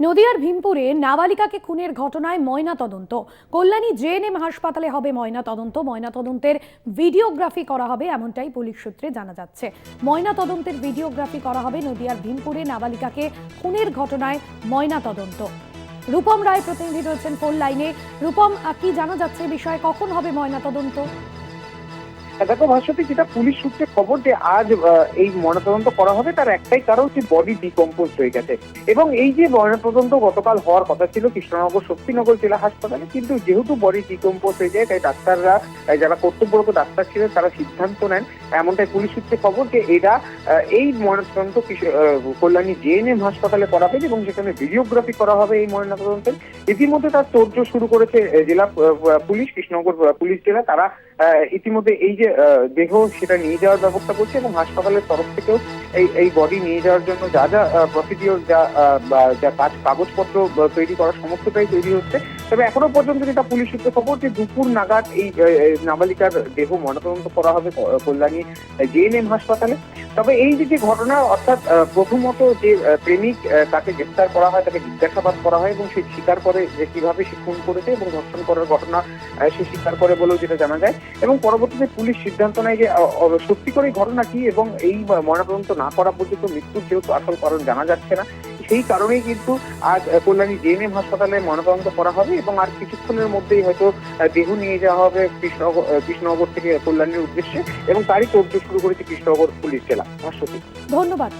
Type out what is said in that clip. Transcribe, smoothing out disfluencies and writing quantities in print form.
নদিয়ার ভীমপুরে নাবালিকাকে খুনের ঘটনায় ময়না তদন্ত। কল্যাণী জেএনএম হাসপাতালে হবে ময়না তদন্ত। ময়না তদন্তের ভিডিওগ্রাফি করা হবে, এমনটাই পুলিশ সূত্রে জানা যাচ্ছে। ময়না তদন্তের ভিডিওগ্রাফি করা হবে। নদিয়ার ভীমপুরে নাবালিকাকে খুনের ঘটনায় ময়না তদন্ত। রূপম রায় প্রতিনিধি রয়েছেন ফোন লাইনে। রূপম, কি জানা যাচ্ছে বিষয়ে, কখন হবে ময়না তদন্ত? দেখো ভাস্বতী, যেটা পুলিশ সূত্রে খবর যে আজ এই ময়নাতদন্ত করা হবে, তার একটাই কারণ যে বডি ডিকম্পোজ হয়ে গেছে। এবং এই যে ময়নাতদন্ত গতকাল হওয়ার কথা ছিল কৃষ্ণনগর শক্তিনগর জেলা হাসপাতালে, কিন্তু যেহেতু বডি ডিকম্পোজ হয়ে যায়, তাই ডাক্তাররা, যারা কর্তব্যরত ডাক্তার ছিলেন, তারা সিদ্ধান্ত নেন, এমনটাই পুলিশ সূত্রে খবর, যে এরা এই ময়নাতদন্ত কল্যাণী জেএনএম হাসপাতালে করা হবে এবং সেখানে ভিডিওগ্রাফি করা হবে এই ময়নাতদন্তের। ইতিমধ্যে তার তোড়জোড় শুরু করেছে জেলা পুলিশ, কৃষ্ণনগর পুলিশ জেলা। তারা ইতিমধ্যে এই যে দেহ সেটা নিয়ে যাওয়ার ব্যবস্থা করছে এবং হাসপাতালের তরফ থেকেও এই বডি নিয়ে যাওয়ার জন্য যা যা প্রসিডিওর, যা কাগজপত্র তৈরি করা, সমস্তটাই তৈরি হচ্ছে। তবে এখনো পর্যন্ত যেটা পুলিশ সূত্রে খবর, যে দুপুর নাগাদ এই নাবালিকার দেহ ময়নাতদন্ত করা হবে কল্যাণী জেএনএম হাসপাতালে। তবে এই যে ঘটনা, অর্থাৎ প্রথমত যে প্রেমিক, তাকে গ্রেফতার করা হয়, তাকে জিজ্ঞাসাবাদ করা হয় এবং সে স্বীকার করে যে কিভাবে সে খুন করেছে এবং ধর্ষণ করার ঘটনা সে স্বীকার করে বলেও যেটা জানা যায়। এবং পরবর্তীতে পুলিশ সিদ্ধান্ত নেয় যে সত্যি করে ঘটনা কি, এবং এই ময়নাতদন্ত না করা পর্যন্ত মৃত্যুর যেহেতু আসল কারণ জানা যাচ্ছে না, সেই কারণেই কিন্তু আজ কল্যাণী জেএনএম হাসপাতালে ময়নাতদন্ত করা হবে এবং আর কিছুক্ষণের মধ্যেই হয়তো দেহ নিয়ে যাওয়া হবে কৃষ্ণনগর থেকে কল্যাণীর উদ্দেশ্যে, এবং তারই তোড়জোড় শুরু করেছে কৃষ্ণনগর পুলিশ জেলা। ভাস্বতী, ধন্যবাদ।